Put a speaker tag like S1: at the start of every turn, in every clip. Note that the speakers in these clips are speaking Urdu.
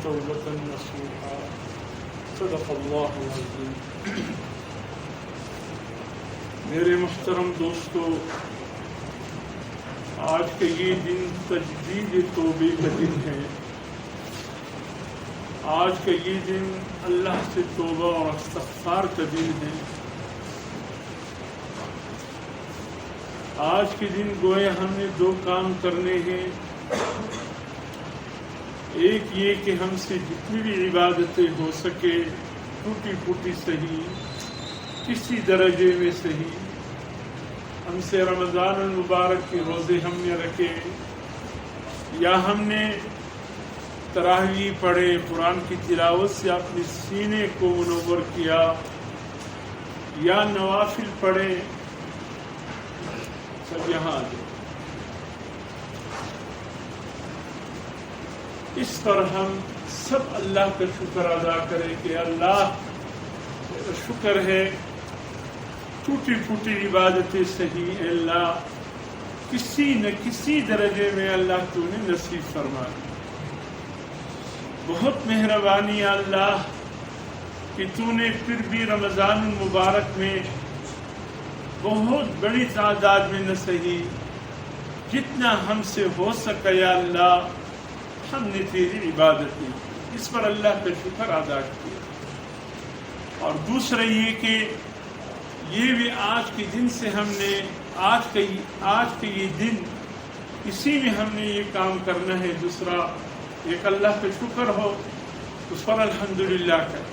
S1: توبة نصوحا صدق اللہ العظیم۔ میرے محترم دوستو، آج کا یہ دن تجدید توبے کا دن ہے۔ آج کا یہ دن اللہ سے توبہ اور استغفار کا دن ہے۔ آج کے دن گویا ہم نے دو کام کرنے ہیں۔ ایک یہ کہ ہم سے جتنی بھی عبادتیں ہو سکے ٹوٹی پھوٹی صحیح، کسی درجے میں صحیح، ہم سے رمضان المبارک کے روزے ہم نے رکھے، یا ہم نے تراویح پڑھے، قرآن کی تلاوت سے اپنے سینے کو منور کیا، یا نوافل پڑھے، سب یہاں آ جائے۔ اس پر ہم سب اللہ کا شکر ادا کریں کہ اللہ شکر ہے، ٹوٹی پھوٹی عبادتیں صحیح اے اللہ کسی نہ کسی درجے میں اللہ تو نے نصیب فرمایا۔ بہت مہربانی اللہ کہ تو نے پھر بھی رمضان المبارک میں بہت بڑی تعداد میں نہ صحیح جتنا ہم سے ہو سکا یا اللہ ہم نے تیری عبادت کی، اس پر اللہ کا شکر ادا کیا۔ اور دوسرا یہ کہ یہ بھی آج کے دن سے ہم نے آج کا یہ دن اسی میں ہم نے یہ کام کرنا ہے۔ دوسرا ایک اللہ کا شکر ہو، اس پر الحمدللہ کریں،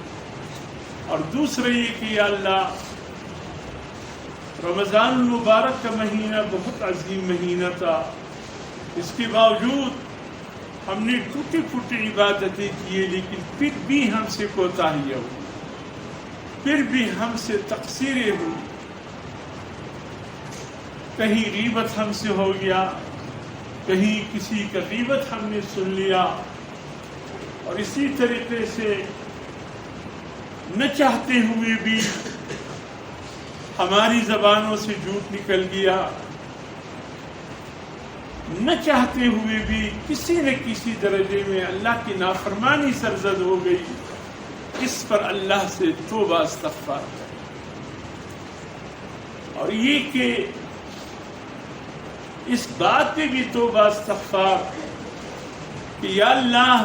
S1: اور دوسرا یہ کہ یا اللہ رمضان المبارک کا مہینہ بہت عظیم مہینہ تھا، اس کے باوجود ہم نے ٹوٹی پھوٹی عبادتیں کیے، لیکن پھر بھی ہم سے کوتاہیاں ہوئی، پھر بھی ہم سے تقصیریں ہوئی، کہیں غیبت ہم سے ہو گیا، کہیں کسی کا غیبت ہم نے سن لیا، اور اسی طریقے سے نہ چاہتے ہوئے بھی ہماری زبانوں سے جھوٹ نکل گیا، نہ چاہتے ہوئے بھی کسی نہ کسی درجے میں اللہ کی نافرمانی سرزد ہو گئی۔ اس پر اللہ سے توبہ استغفار کریں، اور یہ کہ اس بات پہ بھی توبہ استغفار کہ یا اللہ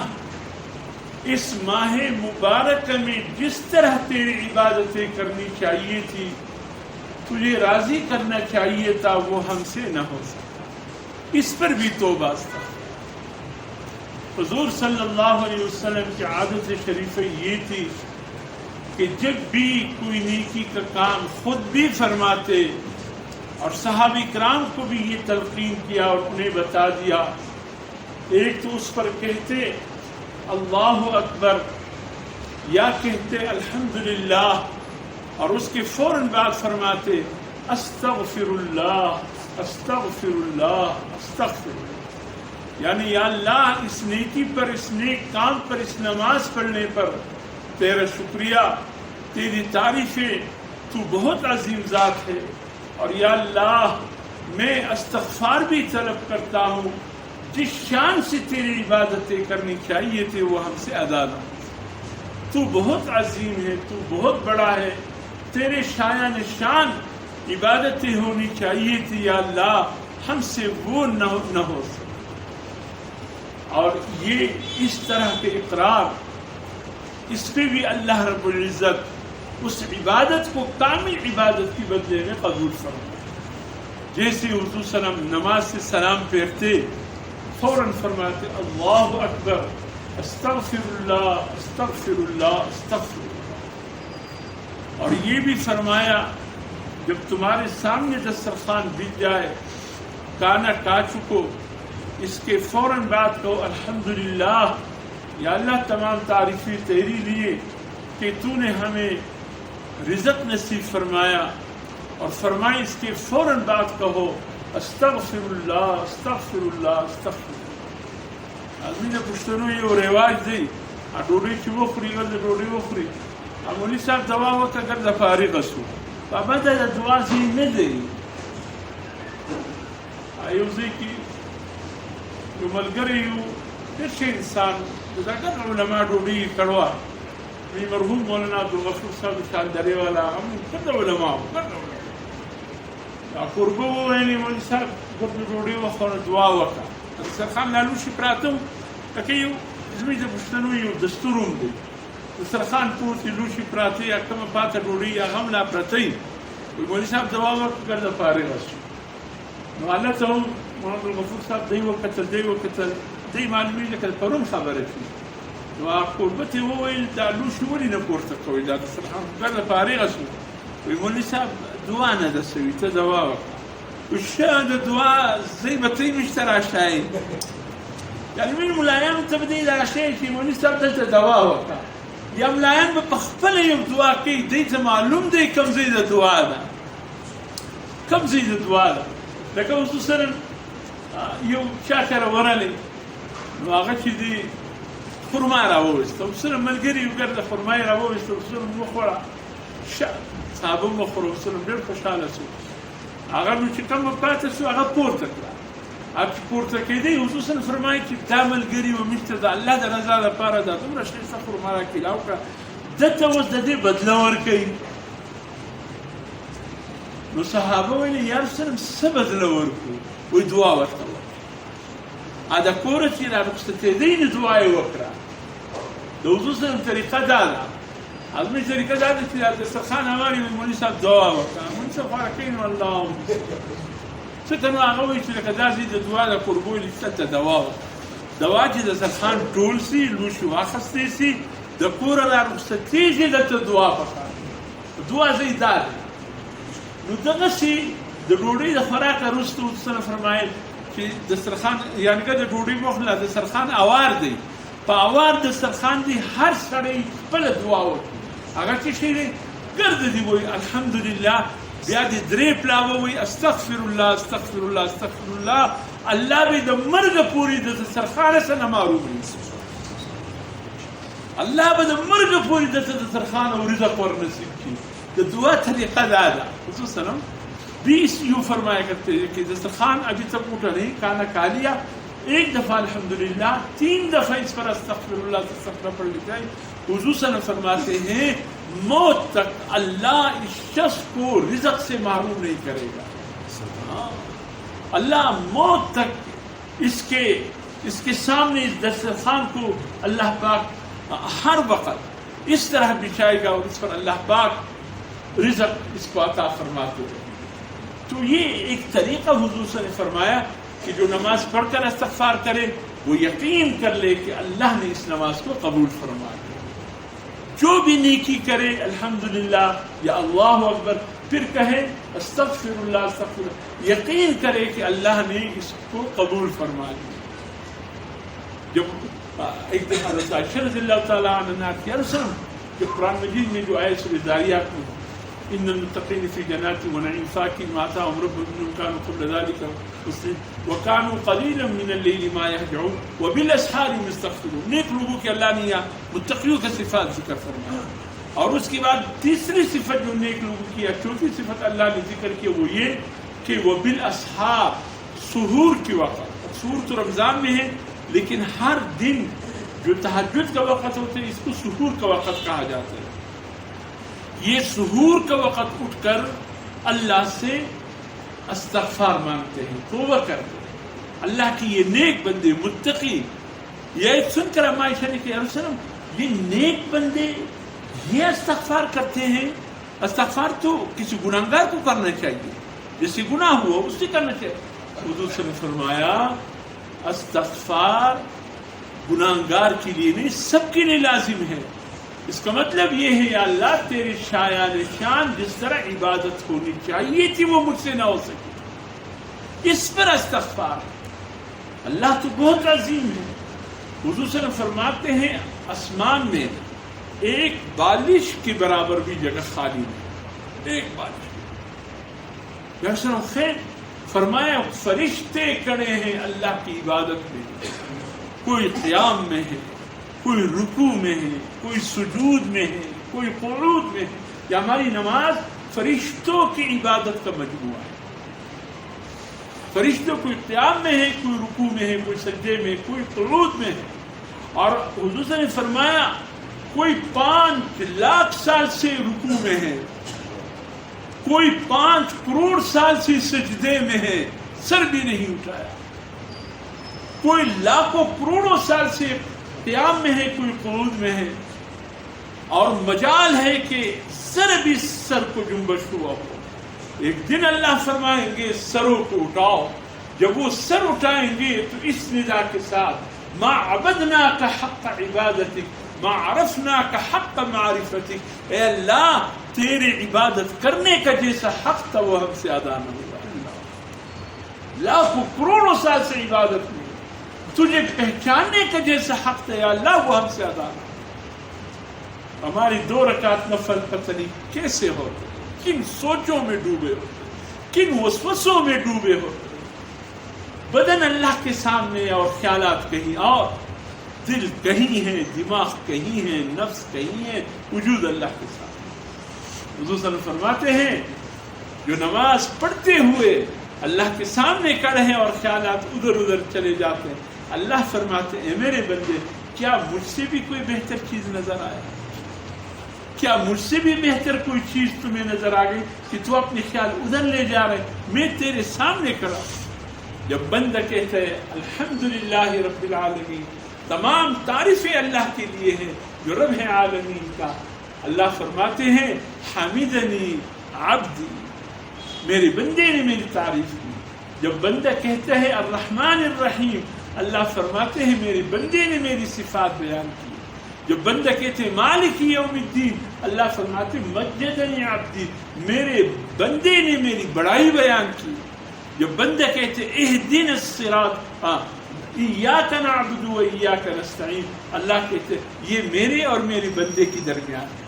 S1: اس ماہ مبارک میں جس طرح تیری عبادتیں کرنی چاہیے تھی، تجھے راضی کرنا چاہیے تھا، وہ ہم سے نہ ہو سکا، اس پر بھی توبہ استغفار۔ حضور صلی اللہ علیہ وسلم کی عادت شریفہ یہ تھی کہ جب بھی کوئی نیکی کا کام خود بھی فرماتے اور صحابہ کرام کو بھی یہ تلقین کیا اور انہیں بتا دیا، ایک تو اس پر کہتے اللہ اکبر یا کہتے الحمدللہ، اور اس کے فوراً بعد فرماتے استغفر اللہ استغفر اللہ استغفر اللہ، یعنی یا اللہ اس نیکی پر، اس نیک کام پر، اس نماز پڑھنے پر تیرا شکریہ، تیری تعریفیں، تو بہت عظیم ذات ہے، اور یا اللہ میں استغفار بھی طلب کرتا ہوں، جس شان سے تیری عبادتیں کرنی چاہیے تھے وہ ہم سے ادا نہ ہو، تو بہت عظیم ہے، تو بہت بڑا ہے، تیرے شایان شان عبادتیں ہونی چاہیے تھی، یا اللہ ہم سے وہ نہ ہو سکے۔ اور یہ اس طرح کے اقرار، اس پہ بھی اللہ رب العزت اس عبادت کو کامل عبادت کی بدلے میں قبول فرمائے۔ جیسے حضور صلی اللہ علیہ وسلم نماز سے سلام پھیرتے فوراً فرماتے اللہ اکبر استغفر اللہ استغفر اللہ استغفر اللہ، اور یہ بھی فرمایا جب تمہارے سامنے دسترخوان بچ جائے، کانا کاچو، اس کے فوراً بعد کہو الحمدللہ، یا اللہ تمام تعریفیں تیری لیے کہ تو نے ہمیں رزق نصیب فرمایا، اور فرمائے اس کے فوراً بعد کہو استغفر اللہ استغفر اللہ استغفر اللہ۔ آدمی نے پشتنو یہ رواج دی ڈوڈی چی وخوری ورد ڈوڈی وخوری مولی صاحب دوا وقت اگر دا فارغ اسو بابا دا دعا زی ندی ایوزی کی جو ملگری یو پھر سے انسان اگر علماء ڈوڑی کڑوا مرحوم مولانا عبدالغفور صاحب شال درے والا ہم کد علماء قربو ویني مولوی صاحب قبل ډوډۍ وخوړه دعا وکړه دسترخوان لالوشي پراته وو لکه یو زموږ د پښتنو یو دستور هم دی دسترخوان پورته لوشي پراته یا کومه پاته ډوډۍ هغه هم لا پرته وي مولوي صاحب دعا وکړه ګرده فارغه شو نو هلته هم مولانا عبدالغفور صاحب دی وکتل دی معلومېږي لکه پرون خبره شي نو هغه قربت یې وویل دا لوشي ولې نه پورته کوئ دا دسترخوان ګرده فارغه شو وی مولوی صاحب دعا نه ده سوي ته دعا وکړه ښه د دعا زی به ته یې مشته راشایي یعنې مين ملایانو ته به دی راشایي چې مولوي صاحب دلته دعا وکړه یا ملایان به په خپله یو دعا کوي دی ته معلوم دی کوم ځای د دعا ده کوم ځای د دعا ده لکه خصوصا یو چا کره ورغلی نو هغه چې دی خرما راوویسته ورسره ملګري یو ګرده خرما یې راوویسته ورسره مو وخوړه صحابه مخورو سره ډېر خوشحاله شو هغه نو چې کومه پاتې شو هغه پورته کړه هغه چې پورته کېدی خصوصا فرمایي چې دا ملګري و مشته د الله د رضا لپاره دا دومره ښایسته خرما راکړه وکړه دته اوس د دې بدله ورکوي نو صحابه ویل یا رسول الله څه بدله ورکړو وایي دعا ورته وکړه د کوره چې رارخصتېدی نو دعا یې وکړه د حضور صلی الله طریقه دا ده ازمي طریقه دا ده چې دسترخوان هواري مولوي صاحب دعا وکړه مولوي صاحب خوارکین اللهم څه نو هغه وایي چې لکه داسې د دعا د قربو لسته دوا وکړه دوا چې دسترخوان ټول سي لوښي واخیستی سي د کوره رارخصتېږي دلته دعا پکار دعا ځای دا دی نو دغسې د ډوډۍ د خوراک وروسته ورسره فرمایل چې دسترخوان یعنې که د ډوډۍ وخوړله دسترخوان اوار دی په اوار دسترخوان دی هر سړی خپله دعا وکړي هغه چې شی دی ګرده دی وایي الحمدلله بیا دې درې پلاوه وایي استغفر الله استغفر الله استغفر الله الله به د مرګه پورې د دسترخوانه څه نه معروموي الله به د مرګه پورې د دسترخوان او رزق ورنصیب کړي د دعا طریقه دا ده خصوصا 20 یوں فرمایا کرتے ہیں کہ دسترخوان ابھی تک اٹھا نہیں کھانا کھا لیا ایک دفعہ الحمدللہ 3 دفعہ اس پر استغفر اللہ استغفر پڑھ لیتا ہے حضور صلی اللہ علیہ وسلم فرماتے ہیں موت تک اللہ اس شخص کو رزق سے محروم نہیں کرے گا اللہ موت تک اس کے سامنے اس دسترخوان کو اللہ پاک ہر وقت اس طرح بچھائے گا اور اس پر اللہ پاک رزق اس کو عطا فرماتے ہیں تو یہ ایک طریقہ حضور صلی اللہ علیہ وسلم نے فرمایا کہ جو نماز پڑھ کر استغفار کرے وہ یقین کر لے کہ اللہ نے اس نماز کو قبول فرما لیا جو بھی نیکی کرے الحمدللہ یا اللہ اکبر پھر کہے استغفر اللہ استغفر اللہ یقین کرے کہ اللہ نے اس کو قبول فرما لیا جب ایک دفعہ عائشہ رضی اللہ تعالیٰ عنہ کی رسول کہ قرآن مجید میں جو آیت سورۃ الذاریات میں ان المتقین فی جنات ونعیم فاکہین ما آتاہم ربهم انهم كانوا قبل ذلك وكانوا قليلا من الليل ما يهجعون وبالاسحار هم يستغفرون نیک لوگوں کے اللہ نے متقیوں کی صفات ذکر فرمایا اور اس کے بعد تیسری صفت جو نیک لوگوں کی چوتھی صفت اللہ نے ذکر کی وہ یہ کہ وہ بالاسحار سحور کے وقت سحور تو رمضان میں ہے لیکن ہر دن جو تہجد کا وقت ہوتا ہے اس کو سحور کا وقت کہا جاتا ہے یہ سحور کا وقت اٹھ کر اللہ سے استغفار مانگتے ہیں توبہ کرتے ہیں اللہ کی یہ نیک بندے متقی یہ سن کر عائشہ نے کہا رسول اللہ یہ نیک بندے یہ استغفار کرتے ہیں استغفار تو کسی گناہگار کو کرنا چاہیے جیسے گناہ ہوا اس سے کرنا چاہیے حضور صلی اللہ علیہ وسلم نے فرمایا استغفار گناہگار کے لیے نہیں سب کے لیے لازم ہے اس کا مطلب یہ ہے یا اللہ تیرے شایان شان جس طرح عبادت ہونی چاہیے تھی وہ مجھ سے نہ ہو سکی اس پر استغفار اللہ تو بہت عظیم ہے حضور صلی اللہ علیہ وسلم فرماتے ہیں آسمان میں ایک بالش کے برابر بھی جگہ خالی نہیں ایک بالش یا رسول اللہ خیر فرمایا فرشتے کھڑے ہیں اللہ کی عبادت میں کوئی قیام میں ہے کوئی رکوع میں ہے کوئی سجود میں ہے کوئی قعود میں ہے یا ہماری نماز فرشتوں کی عبادت کا مجموعہ ہے فرشتوں کوئی قیام میں ہے، کوئی رکوع میں ہے، کوئی سجدے میں، کوئی قعود میں ہے. اور حضور نے فرمایا کوئی 5 لاکھ سال سے رکوع میں ہے، کوئی 5 کروڑ سال سے سجدے میں ہے، سر بھی نہیں اٹھایا. کوئی لاکھوں کروڑوں سال سے قیام میں ہے، کوئی قعود میں ہے. اور مجال ہے کہ ذرا بھی سر کو جنبش ہوا ہو. ایک دن اللہ فرمائیں گے سروں کو اٹھاؤ. جب وہ سر اٹھائیں گے تو اس ندا کے ساتھ ما عبدناک حق عبادتک ما عرفناک حق معرفتک، اے اللہ تیرے عبادت کرنے کا جیسا حق تھا وہ ہم سے ادا نہ ہوا. لاکھوں کروڑوں سال سے عبادت میں تجھے پہچاننے کا جیسا حق تھا یا اللہ وہ ہم سے ادا نہ ہوا. ہماری 2 رکعت نفل پتہ نہیں کیسے ہوتے، کن سوچوں میں ڈوبے ہوتے، کن وسوسوں میں ڈوبے ہوتے. بدن اللہ کے سامنے اور خیالات کہیں اور، دل کہیں ہے، دماغ کہیں ہے، نفس کہیں ہے، وجود اللہ کے سامنے. حضور صلی اللہ علیہ وسلم فرماتے ہیں جو نماز پڑھتے ہوئے اللہ کے سامنے کھڑے ہیں اور خیالات ادھر ادھر چلے جاتے ہیں، اللہ فرماتے ہیں اے میرے بندے کیا مجھ سے بھی کوئی بہتر چیز نظر آئے؟ کیا مجھ سے بھی بہتر کوئی چیز تمہیں نظر آ گئی کہ تو اپنے خیال ادھر لے جا رہے؟ میں تیرے سامنے کھڑا. جب بندہ کہتا ہے الحمدللہ رب العالمین، تمام تعریفیں اللہ کے لیے ہیں جو رب ہے عالمین کا، اللہ فرماتے ہیں حمیدنی عبدی، میرے بندے نے میری تعریف کی. جب بندہ کہتا ہے الرحمن الرحیم، اللہ فرماتے ہیں میرے بندے نے میری صفات بیان کی. جب بندہ کہتے ہیں مالک یوم الدین، اللہ فرماتے ہیں مجدنی عبدی، میرے بندے نے میری بڑائی بیان کی. جب بندہ کہتے ہیں اہدنا الصراط ایاک نعبد و ایاک نستعین، اللہ کہتے ہیں یہ میرے اور میرے بندے کے درمیان ہے.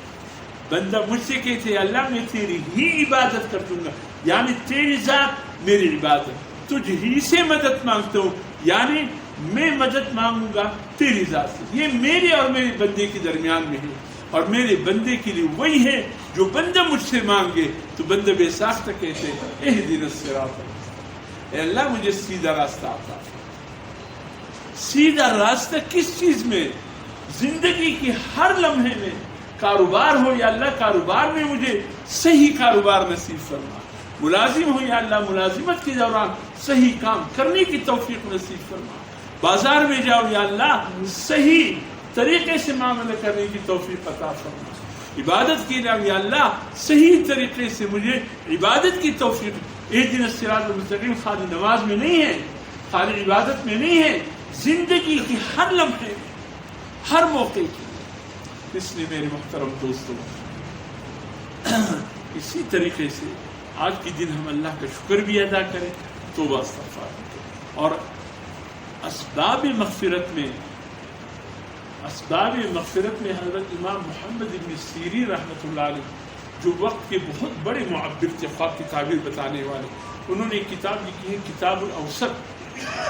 S1: بندہ مجھ سے کہتے ہیں اللہ میں تیری ہی عبادت کر دوں گا، یعنی تیری ذات میری عبادت، تجھ ہی سے مدد مانگتا ہوں، یعنی میں مدد مانگوں گا تیری ذات سے. یہ میرے اور میرے بندے کے درمیان میں ہے، اور میرے بندے کے لیے وہی ہے جو بندہ مجھ سے مانگے تو بندہ بے ساختہ کہتے ہیں اہدنا الصراط، اے اللہ مجھے سیدھا راستہ عطا. سیدھا راستہ کس چیز میں؟ زندگی کی ہر لمحے میں. کاروبار ہو یا اللہ کاروبار میں مجھے صحیح کاروبار نصیب فرما، ملازم ہو یا اللہ ملازمت کے دوران صحیح کام کرنے کی توفیق نصیب فرما، بازار میں جاؤ یا اللہ صحیح طریقے سے معاملہ کرنے کی توفیق عطا فرما، عبادت کی جاؤ یا اللہ صحیح طریقے سے مجھے عبادت کی توفیق. اہدنا الصراط المستقیم خالی نماز میں نہیں ہے، خالی عبادت میں نہیں ہے، زندگی کی ہر لمحے میں، ہر موقع کی. اس لیے میرے محترم دوستوں اسی طریقے سے آج کے دن ہم اللہ کا شکر بھی ادا کریں، توبہ استغفار کریں، اور اسباب مغفرت میں حضرت امام محمد ابن سیرین رحمۃ اللہ علیہ جو وقت کے بہت بڑے معبر تھے، خواب کی تعبیر بتانے والے، انہوں نے ایک کتاب لکھی ہے کتاب الاوسط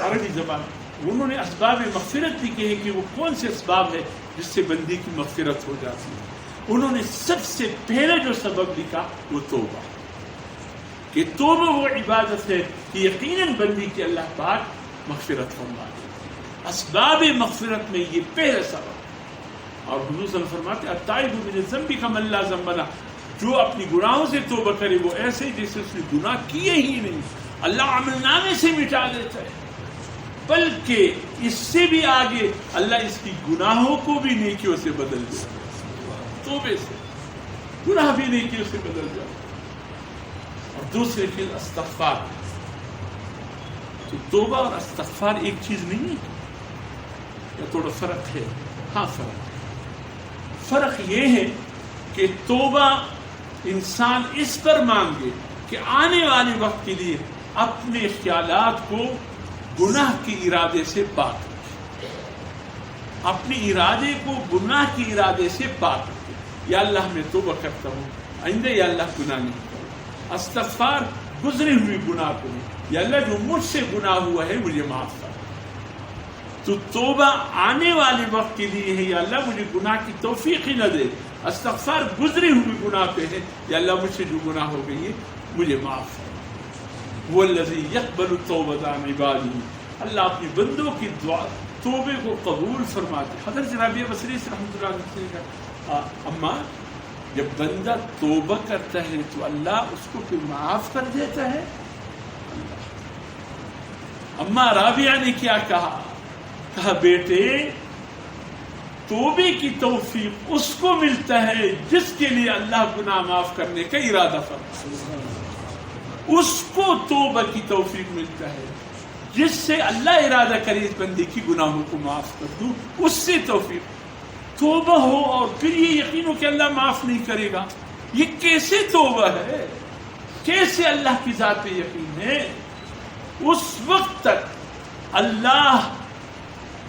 S1: عربی زبان. انہوں نے اسباب مغفرت بھی کہے کہ وہ کون سے اسباب ہے جس سے بندے کی مغفرت ہو جاتی ہے. انہوں نے سب سے پہلے جو سبب لکھا وہ توبہ، کہ توبہ وہ عبادت ہے کہ یقیناً بندی کی اللہ پاک مغفرت فرما دے. اسباب مغفرت میں یہ پہلا سبب. اور حضور صلی اللہ علیہ وسلم فرماتے ہیں التائب من الذنب کمن لا ذنب لہ، جو اپنی گناہوں سے توبہ کرے وہ ایسے جیسے اس نے گناہ کیے ہی نہیں، اللہ عمل نامے سے مٹا دیتا ہے، بلکہ اس سے بھی آگے اللہ اس کی گناہوں کو بھی نیکیوں سے بدل دے. توبے سے گناہ بھی نیکیوں سے بدل جائے. اور دوسری چیز استغفار. تو توبہ اور استغفار ایک چیز نہیں ہے، یا تھوڑا فرق ہے؟ ہاں فرق ہے. فرق یہ ہے کہ توبہ انسان اس پر مانگے کہ آنے والے وقت کے لیے اپنے خیالات کو گناہ کے ارادے سے پاک رکھے، اپنے ارادے کو گناہ کے ارادے سے پاک رکھے. یا اللہ میں توبہ کرتا ہوں، آئندہ یا اللہ گناہ نہیں کروں. استغفار گزرے ہوئے گناہ کو، یا اللہ جو مجھ سے گناہ ہوا ہے مجھے معاف کر. تو توبہ آنے والے وقت کے لیے ہے، یا اللہ مجھے گناہ کی توفیق ہی نہ دے. استغفار گزرے ہوئے گناہ پہ ہے، یا اللہ مجھ سے جو گناہ ہو گئی ہے مجھے معاف کر. والذی یقبل التوبۃ عن عبادہ، اللہ اپنی بندوں کی دعا توبے کو قبول فرماتے. حضرت رابعہ بصری سے رحمۃ اللہ علیہ نے کہا اماں جب بندہ توبہ کرتا ہے تو اللہ اس کو پھر معاف کر دیتا ہے. اماں رابعہ نے کیا کہا بیٹے توبے کی توفیق اس کو ملتا ہے جس کے لیے اللہ گناہ معاف کرنے کا ارادہ فرمائے. اس کو توبہ کی توفیق ملتا ہے جس سے اللہ ارادہ کرے اس بندے کی گناہوں کو معاف کر دوں، اس سے توفیق. توبہ ہو اور پھر یہ یقین ہو کہ اللہ معاف نہیں کرے گا، یہ کیسے توبہ ہے؟ کیسے اللہ کی ذات پہ یقین ہے؟ اس وقت تک اللہ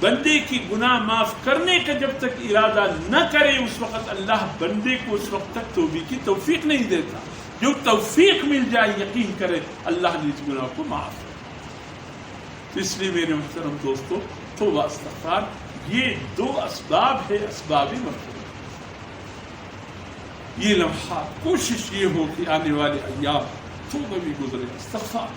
S1: بندے کی گناہ معاف کرنے کا جب تک ارادہ نہ کرے اس وقت اللہ بندے کو اس وقت تک توبہ کی توفیق نہیں دیتا. جو توفیق مل جائے یقین کرے اللہ نے اس گناہ کو معاف کر. تو اس لیے میرے محترم دوستو توبہ استغفار یہ دو اسباب ہے، اسباب مغفرت. یہ لمحات کوشش یہ ہو کہ آنے والے ایام توبہ بھی گزرے استغفار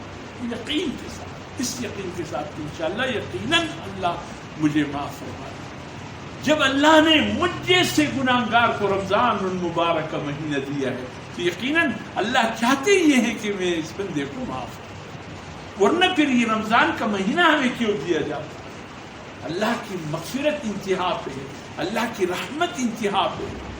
S1: یقین کے ساتھ، اس یقین کے ساتھ کہ انشاءاللہ یقیناً اللہ مجھے معاف فرمائے. جب اللہ نے مجھ جیسے گناہگار کو رمضان المبارک کا مہینہ دیا ہے تو یقیناً اللہ چاہتے یہ ہے کہ میں اس بندے کو معاف کروں، ورنہ پھر یہ رمضان کا مہینہ ہمیں کیوں دیا جاتا؟ اللہ کی مغفرت انتہا پہ ہے، اللہ کی رحمت انتہا پہ ہے.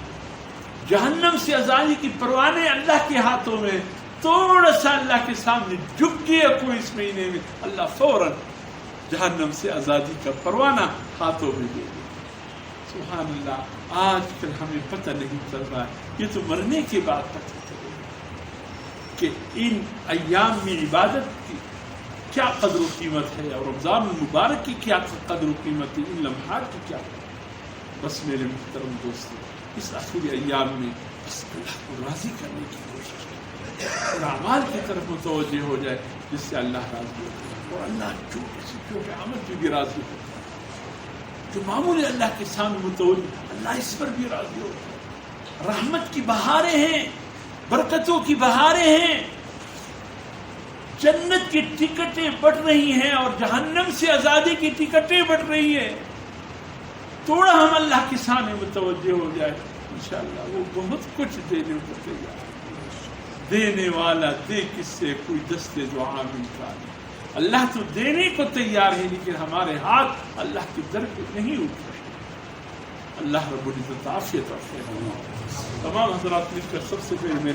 S1: جہنم سے آزادی کی پروانے اللہ کے ہاتھوں میں. تھوڑا سا اللہ کے سامنے جھک گیا کوئی اس مہینے میں اللہ فوراً جہنم سے آزادی کا پروانہ ہاتھوں میں دے دیا. سبحان اللہ. آج کل ہمیں پتہ نہیں چل رہا ہے، یہ تو مرنے کے بعد پتہ چلے گا کہ ان ایام میں عبادت کی کیا قدر و قیمت ہے اور رمضان المبارک کی کیا قدر و قیمت ہے، ان لمحات کی کیا قدر. بس میرے محترم دوستو اس آخری ایام میں بس اللہ کو راضی کرنے کی کوشش کریں اور اعمال کی طرف متوجہ ہو جائے جس سے اللہ راضی ہوتا ہے. اور اللہ چھوٹے عمل پہ بھی راضی ہوتا ہے، جو معمول اللہ کے سامنے متوجہ اللہ اس پر بھی راضی ہوتا ہے. رحمت کی بہاریں ہیں، برکتوں کی بہاریں ہیں، جنت کی ٹکٹیں بٹ رہی ہیں اور جہنم سے آزادی کی ٹکٹیں بٹ رہی ہیں. تھوڑا ہم اللہ کے سامنے متوجہ ہو جائے انشاءاللہ وہ بہت کچھ دینے کو تیار. دینے والا دے کس سے کوئی دستے دعا ملتا نہیں. اللہ تو دینے کو تیار ہے لیکن ہمارے ہاتھ اللہ کے در پہ نہیں اٹھ رہے. اللہ رب العزت عافیت عافیت. تمام حضرات مل کر سب سے پہلے